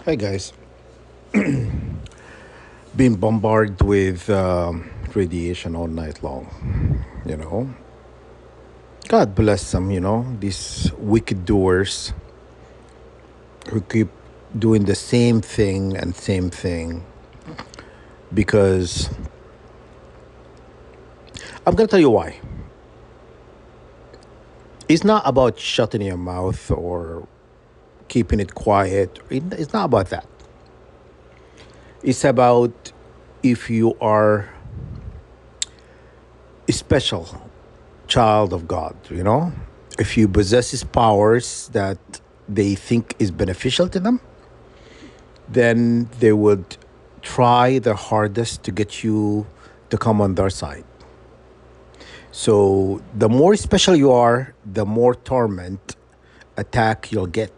Hi guys, being bombarded with radiation all night long. You know, God bless them. These wicked doers who keep doing the same thing and same thing. Because I'm gonna tell you why. It's not about shutting your mouth or keeping it quiet. It's not about that. It's about if you are a special child of God. If you possess his powers that they think is beneficial to them, then they would try their hardest to get you to come on their side. So the more special you are, the more torment, attack you'll get.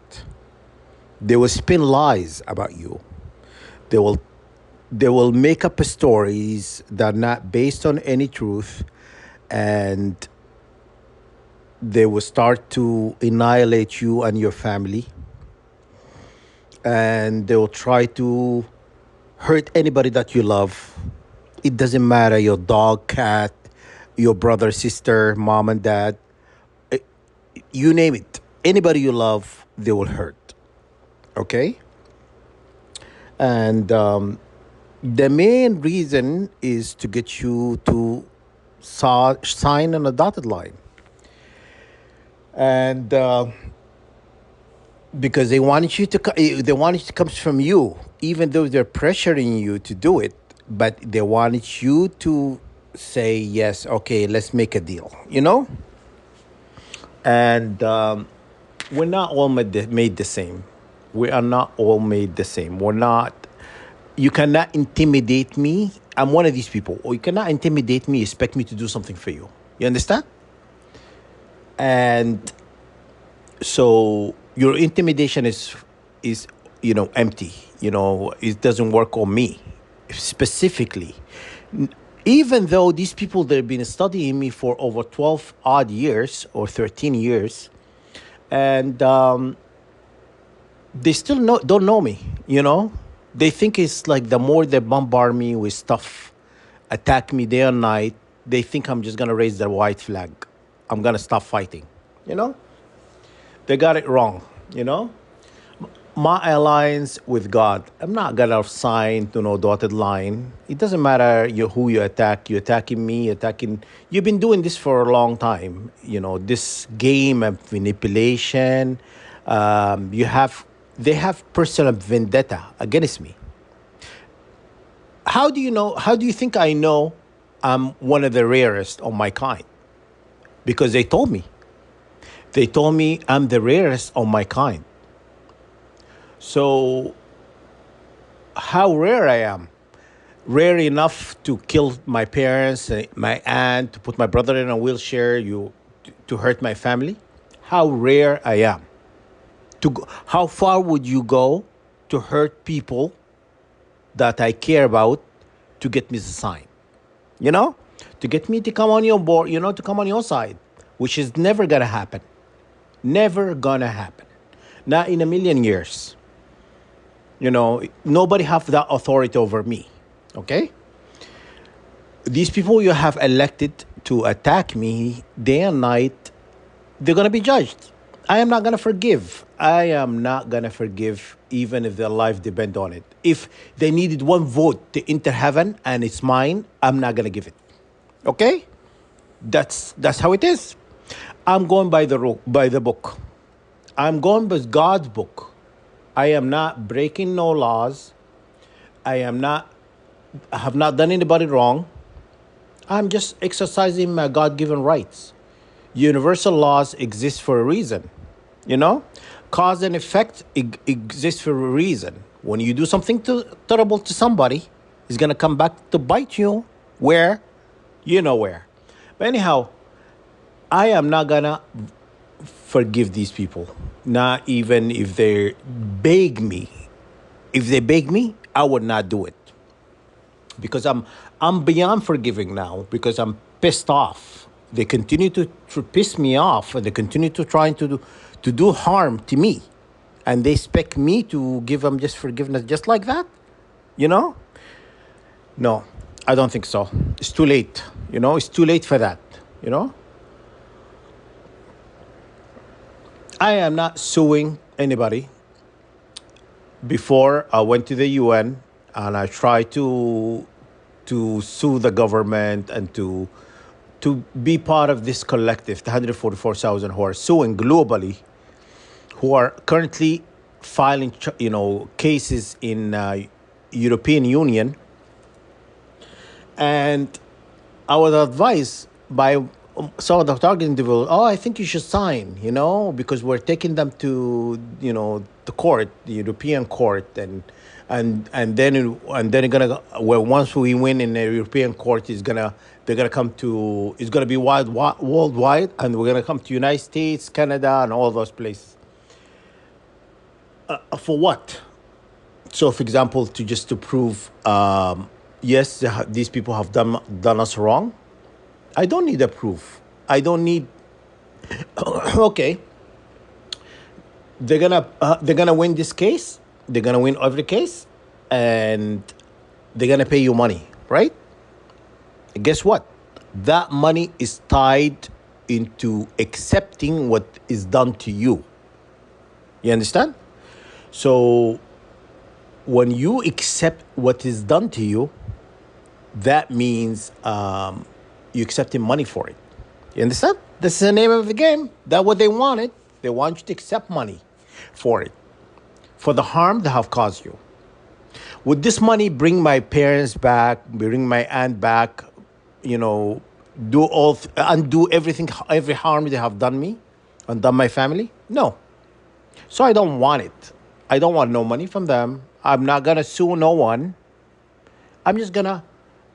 They will spin lies about you. They will they will make up stories that are not based on any truth, and they will start to annihilate you and your family, and they will try to hurt anybody that you love. It doesn't matter, your dog, cat, your brother, sister, mom and dad, eh, you name it. Anybody you love, they will hurt. Okay? And the main reason is to get you to sign on a dotted line. And because they want it to come from you, even though they're pressuring you to do it, but they wanted you to say yes, okay, let's make a deal, and we're not all made the same. We are not all made the same. We're not. You cannot intimidate me. I'm one of these people. Or you cannot intimidate me, expect me to do something for you. You understand? And so your intimidation is empty. It doesn't work on me specifically. Even though these people, they've been studying me for over 12 odd years or 13 years, and they still don't know me. They think it's like the more they bombard me with stuff, attack me day and night, they think I'm just gonna raise the white flag. I'm gonna stop fighting. You know? They got it wrong. My alliance with God, I'm not gonna sign dotted line. It doesn't matter who you attack. You're attacking me, attacking. You've been doing this for a long time. This game of manipulation. You have They have personal vendetta against me. How do you know? How do you think I know I'm one of the rarest of my kind? Because they told me. They told me I'm the rarest of my kind. So, how rare I am? Rare enough to kill my parents, my aunt, to put my brother in a wheelchair, to hurt my family? How rare I am. How far would you go to hurt people that I care about to get me the sign? You know? To get me to come on your board, to come on your side, which is never gonna happen. Never gonna happen. Not in a million years. Nobody have that authority over me. Okay? These people you have elected to attack me day and night, they're gonna be judged. I am not gonna forgive. I am not gonna forgive even if their life depend on it. If they needed one vote to enter heaven and it's mine, I'm not gonna give it. Okay? That's how it is. I'm going by the book. I'm going by God's book. I am not breaking no laws. I have not done anybody wrong. I'm just exercising my God-given rights. Universal laws exist for a reason. Cause and effect exists for a reason. When you do something terrible to somebody, it's gonna come back to bite you. Where? You know where. But anyhow, I am not gonna forgive these people. Not even if they beg me. If they beg me, I would not do it. Because I'm beyond forgiving now, because I'm pissed off. They continue to piss me off, and they continue to try to do harm to me and they expect me to give them just forgiveness just like that, you know? No, I don't think so. It's too late, it's too late for that, you know? I am not suing anybody. Before I went to the UN and I tried to sue the government and to be part of this collective, the 144,000 who are suing globally, who are currently filing, cases in European Union. And I was advised by some of the target individuals, I think you should sign, because we're taking them to, the court, the European court, and then once we win in the European court, they're gonna come to, it's gonna be worldwide, and we're gonna come to United States, Canada, and all those places. For what? So, for example, to prove, yes, these people have done us wrong. I don't need a proof. I don't need. Okay. They're gonna win this case. They're gonna win every case, and they're gonna pay you money, right? And guess what? That money is tied into accepting what is done to you. You understand? So when you accept what is done to you, that means you accepting money for it. You understand? This is the name of the game. That's what they wanted. They want you to accept money for it, for the harm they have caused you. Would this money bring my parents back, bring my aunt back, undo everything, every harm they have done me and done my family? No. So I don't want it. I don't want no money from them. I'm not going to sue no one. I'm just going to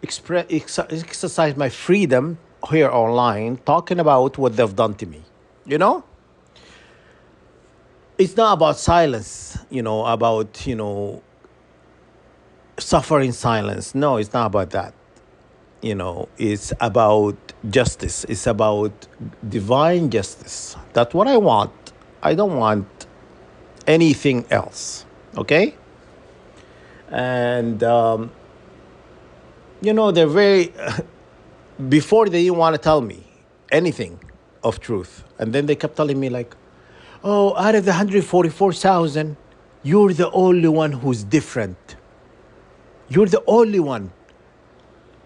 exercise my freedom here online, talking about what they've done to me. It's not about silence, about, suffering silence. No, it's not about that. It's about justice. It's about divine justice. That's what I want. I don't want anything else. Okay? And, they're very, before they didn't want to tell me anything of truth. And then they kept telling me like, out of the 144,000, you're the only one who's different. You're the only one.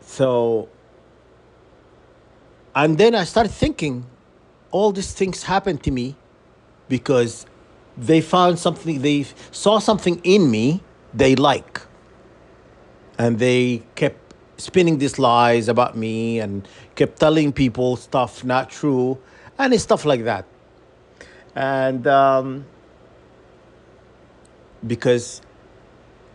So, and then I started thinking, all these things happened to me because they saw something in me they like. And they kept spinning these lies about me and kept telling people stuff not true and stuff like that. And because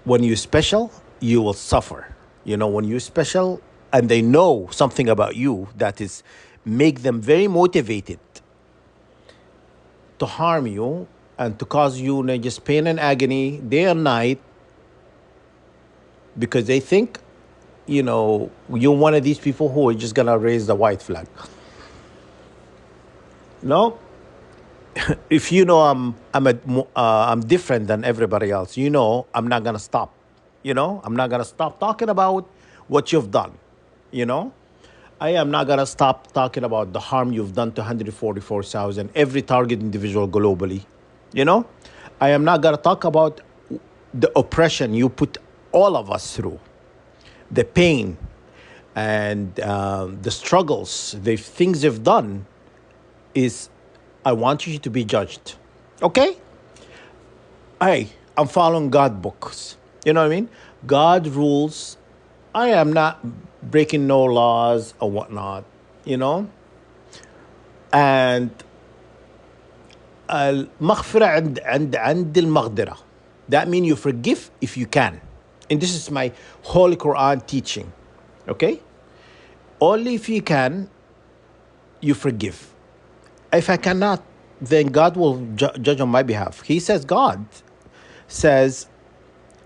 when you're special, you will suffer. When you're special and they know something about you that is make them very motivated to harm you and to cause you just pain and agony day and night, because they think, you're one of these people who are just gonna raise the white flag. No. If I'm different than everybody else, I'm not gonna stop. I'm not gonna stop talking about what you've done. I am not gonna stop talking about the harm you've done to 144,000, every target individual globally. I am not gonna talk about the oppression you put all of us through, the pain and the struggles, the things they've done. I want you to be judged. Okay? I'm following God books. You know what I mean? God rules. I am not breaking no laws or whatnot, And المغفرة عند المقدرة. That means you forgive if you can. And this is my Holy Quran teaching. Okay? Only if you can, you forgive. If I cannot, then God will judge on my behalf. God says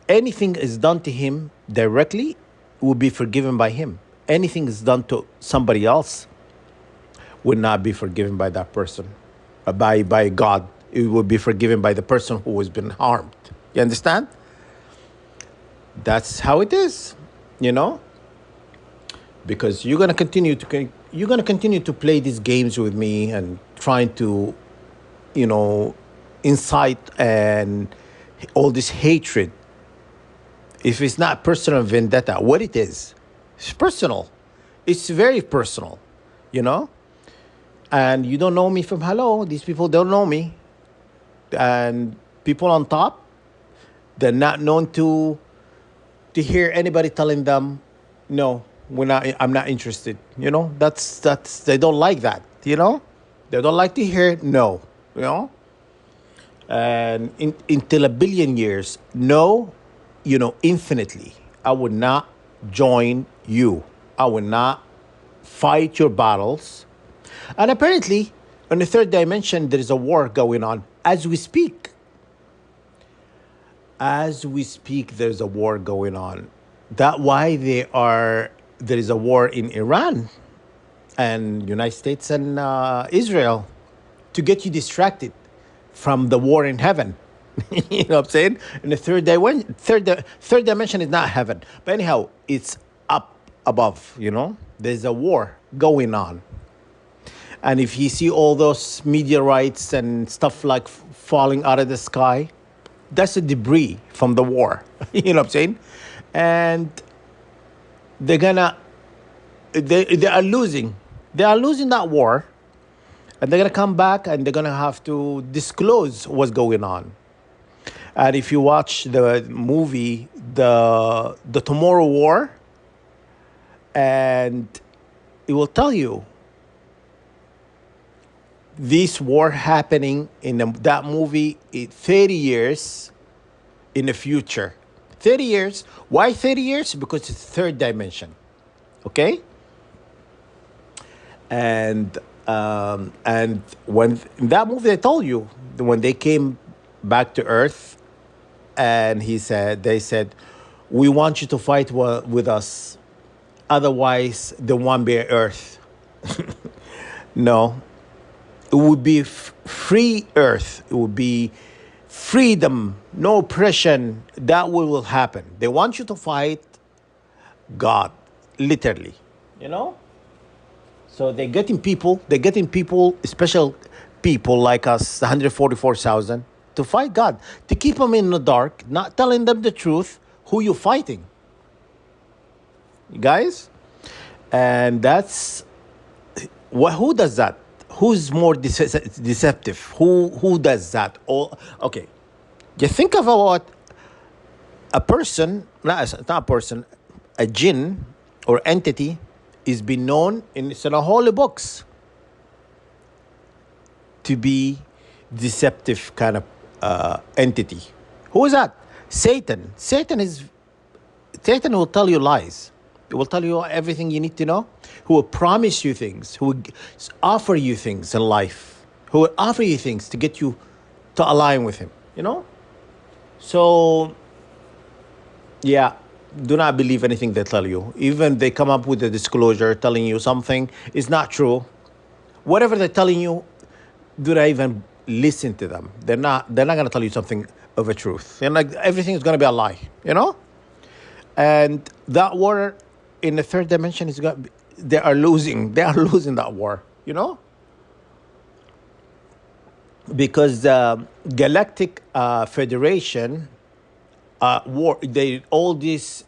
anything is done to him directly will be forgiven by him. Anything is done to somebody else will not be forgiven by that person, by God. it would be forgiven by the person who has been harmed. You understand? That's how it is, you know? Because you're gonna continue to play these games with me and trying to, you know, incite and all this hatred. If it's not personal vendetta, what it is? It's personal. It's very personal, you know? And you don't know me from hello. These people don't know me. And people on top, they're not known to hear anybody telling them, no, I'm not interested. You know, that's they don't like that, you know? They don't like to hear no, you know? And until a billion years, no, you know, infinitely, I would not join you. I would not fight your battles. And apparently, in the third dimension, there is a war going on as we speak. As we speak, there's a war going on. That's why there is a war in Iran and United States and Israel to get you distracted from the war in heaven. You know what I'm saying? And the third dimension is not heaven. But anyhow, it's up above, you know? There's a war going on. And if you see all those meteorites and stuff like falling out of the sky, that's the debris from the war. You know what I'm saying? And they're gonna, they are losing. They are losing that war. And they're gonna come back and they're gonna have to disclose what's going on. And if you watch the movie, the Tomorrow War, and it will tell you this war happening in that movie 30 years in the future. 30 years. Why 30 years? Because it's third dimension. Okay? And when in that movie they told you, when they came back to Earth, and they said, we want you to fight with us. Otherwise, there won't be Earth. No. It would be free Earth. It would be freedom, no oppression. That will happen. They want you to fight God, literally. You know? So they're getting people, special people like us, 144,000, to fight God, to keep them in the dark, not telling them the truth, who you're fighting. You guys? And that's, who does that? Who's more deceptive? Who does that? Okay. You think about a person, not a person, a jinn or entity is been known in the holy books to be deceptive kind of entity. Who is that? Satan. Satan will tell you lies. He will tell you everything you need to know. Who will promise you things. Who will offer you things in life. Who will offer you things to get you to align with him. You know? So, yeah, do not believe anything they tell you. Even they come up with a disclosure telling you something is not true. Whatever they're telling you, do not even listen to them. They're not going to tell you something of a truth. And like everything is going to be a lie, you know? And that war in the third dimension they are losing that war, you know? Because the Galactic Federation war, all these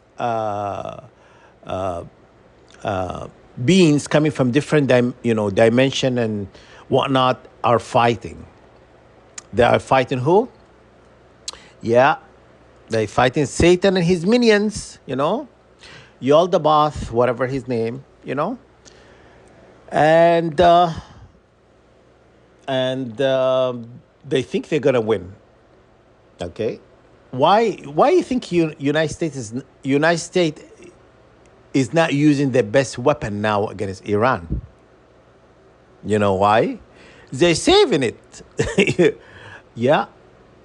beings coming from different dimension and whatnot are fighting. They are fighting who? Yeah, they're fighting Satan and his minions, you know? Yaldabaoth, whatever his name, you know? And they think they're gonna win. Okay? Why you think United States is not using their best weapon now against Iran? You know why? They're saving it. Yeah.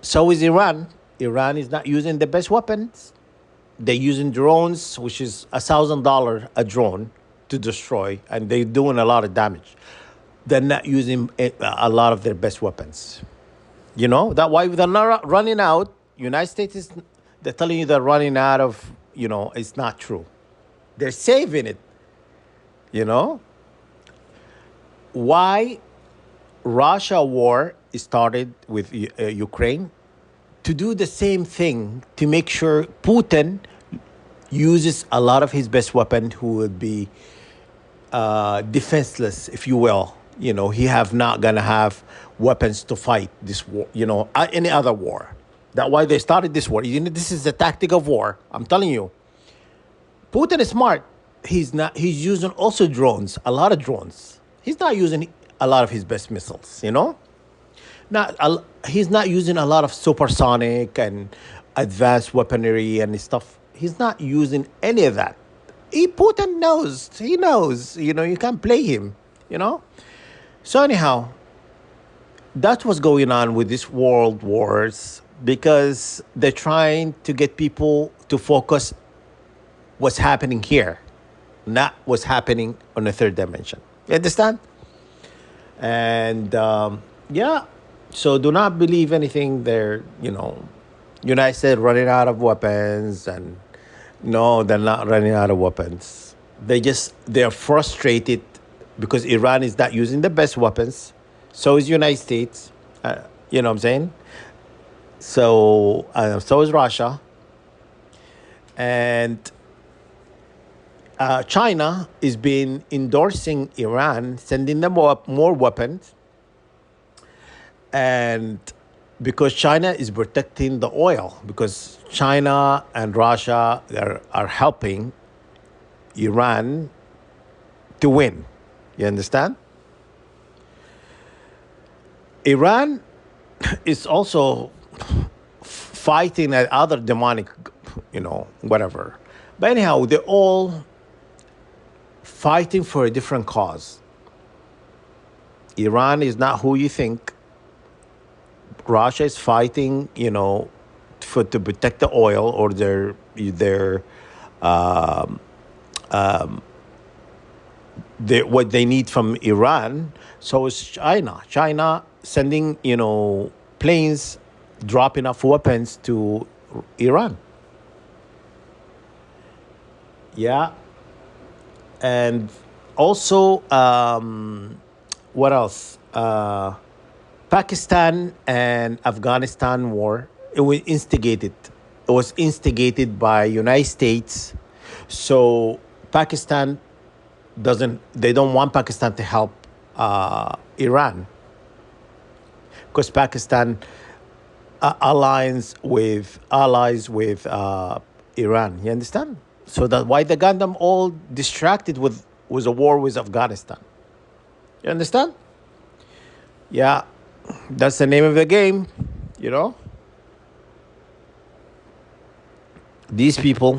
So is Iran. Iran is not using the best weapons. They're using drones, which is $1,000 a drone to destroy, and they're doing a lot of damage. They're not using a lot of their best weapons. You know that why they're not running out. United States is they're telling you they're running out of. You know, it's not true. They're saving it. You know why Russia war started with Ukraine to do the same thing to make sure Putin uses a lot of his best weapon, who would be defenseless, if you will. You know, he have not gonna have weapons to fight this war. You know, any other war. That's why they started this war. You know, this is the tactic of war. I'm telling you, Putin is smart. He's not. He's using also drones, a lot of drones. He's not using a lot of his best missiles. You know, he's not using a lot of supersonic and advanced weaponry and stuff. He's not using any of that. Putin knows. He knows. You know, you can't play him. You know. So anyhow, that's what's going on with these world wars because they're trying to get people to focus what's happening here, not what's happening on the third dimension. You understand? And yeah, so do not believe anything they're, United States running out of weapons, and no, they're not running out of weapons. They're frustrated because Iran is not using the best weapons. So is United States. You know what I'm saying? So is Russia. And China is been endorsing Iran, sending them more weapons. And because China is protecting the oil, because China and Russia are helping Iran to win. You understand? Iran is also fighting other demonic, whatever. But anyhow, they're all fighting for a different cause. Iran is not who you think. Russia is fighting, to protect the oil or what they need from Iran. So is China. China sending, planes dropping off weapons to Iran. Yeah. And also, what else? Pakistan and Afghanistan war, it was instigated. It was instigated by United States. So Pakistan they don't want Pakistan to help Iran, because Pakistan allies with Iran. You understand? So that's why they got them all distracted with a war with Afghanistan. You understand? Yeah, that's the name of the game. These people,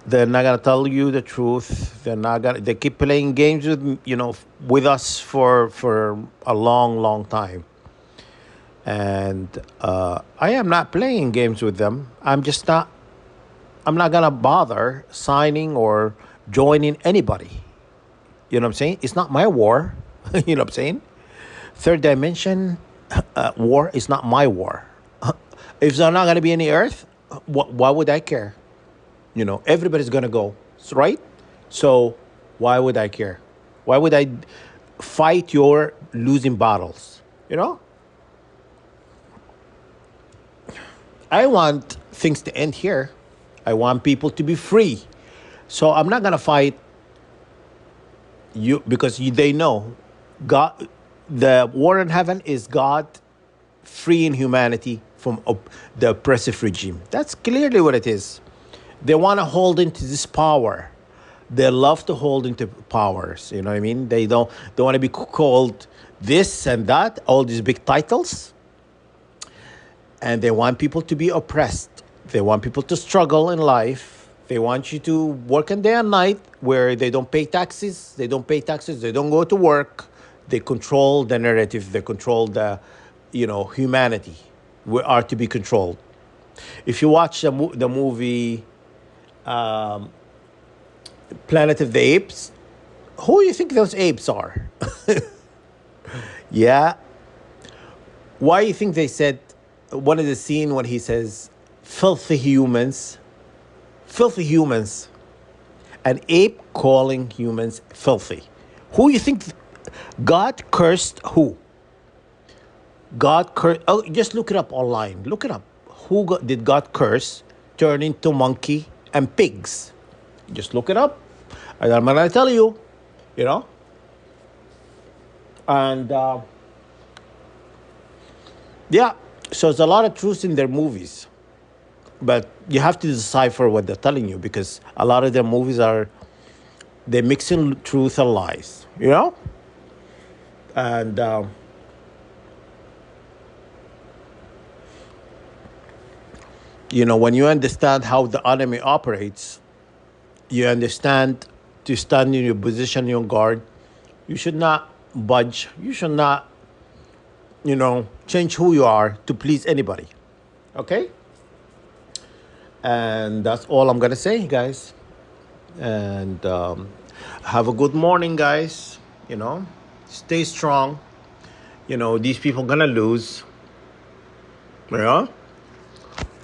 they're not gonna tell you the truth. They keep playing games with us for a long, long time. And I am not playing games with them. I'm not gonna bother signing or joining anybody. You know what I'm saying? It's not my war. You know what I'm saying? Third dimension war is not my war. If there's not gonna be any Earth, why would I care? Everybody's gonna go, right? So why would I care? Why would I fight your losing battles? I want things to end here. I want people to be free. So I'm not gonna fight you because they know God. The war in heaven is God freeing humanity from the oppressive regime. That's clearly what it is. They want to hold into this power. They love to hold into powers. You know what I mean? They don't want to be called this and that, all these big titles. And they want people to be oppressed. They want people to struggle in life. They want you to work in day and night where they don't pay taxes. They don't go to work. They control the narrative. They control the, humanity. We are to be controlled. If you watch the movie Planet of the Apes, who do you think those apes are? Yeah. Why you think they said one of the scene when he says filthy humans, filthy humans, an ape calling humans filthy? Who you think God cursed who? God cursed. Oh, just look it up online. Look it up. Did God curse? Turn into monkey and pigs. Just look it up. And I'm gonna tell you, you know. And yeah, so there's a lot of truth in their movies, but you have to decipher what they're telling you because a lot of their movies are they're mixing truth and lies. You know, and you know when you understand how the enemy operates, you understand to stand in your position, your guard. You should not budge. You should not, change who you are to please anybody. Okay? And that's all I'm going to say, guys. And have a good morning, guys. Stay strong. These people going to lose. Yeah?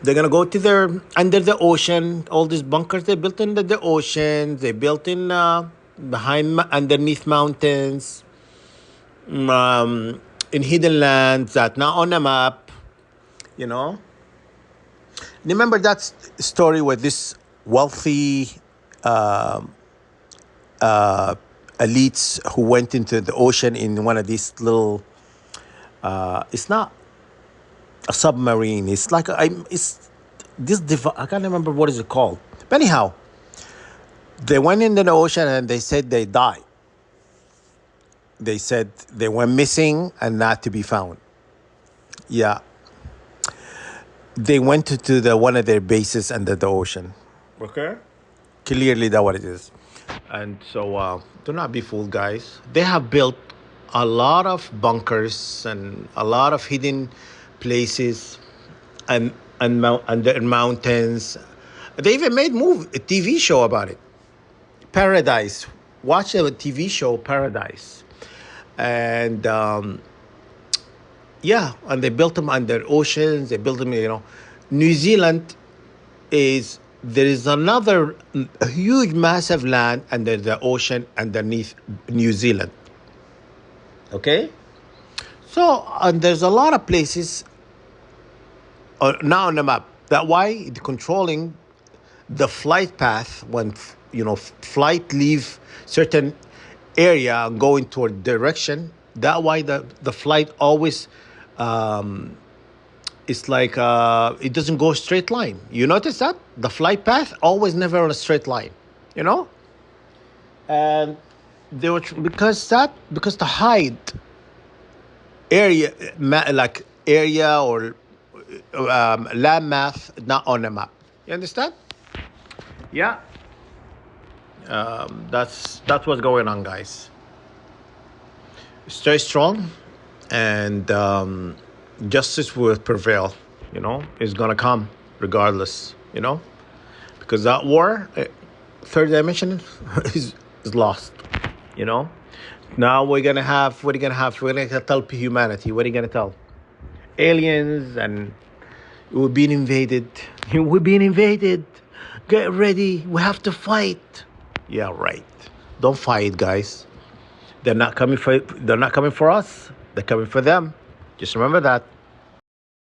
They're going to go to under the ocean. All these bunkers they built under the ocean. They built in underneath mountains. In hidden lands that not on a map, Remember that story with this wealthy elites who went into the ocean in one of these little, it's not a submarine. It's like, I can't remember what is it called. But anyhow, they went into the ocean and they said they died. They said they went missing and not to be found. Yeah. They went to one of their bases under the ocean. Okay. Clearly that's what it is. And so do not be fooled, guys. They have built a lot of bunkers and a lot of hidden places and under mountains. They even made a TV show about it. Paradise. Watch a TV show, Paradise. And and they built them under oceans. They built them, New Zealand there is another huge, massive land under the ocean underneath New Zealand. Okay? So, and there's a lot of places now on the map. That's why controlling the flight path when, flight leave certain area and going toward direction. That why the flight always it's like it doesn't go a straight line. You notice that the flight path always never on a straight line, and they were because the height area area or land math not on the map. You understand? Yeah. That's what's going on, guys. Stay strong, and justice will prevail. It's gonna come regardless. Because that war, third dimension, is lost. Now we're gonna have. What are you gonna have? We're gonna tell humanity. What are you gonna tell? Aliens, and we're being invaded. We're being invaded. Get ready. We have to fight. Yeah, right. Don't fight, guys. They're not coming for us. They're coming for them. Just remember that.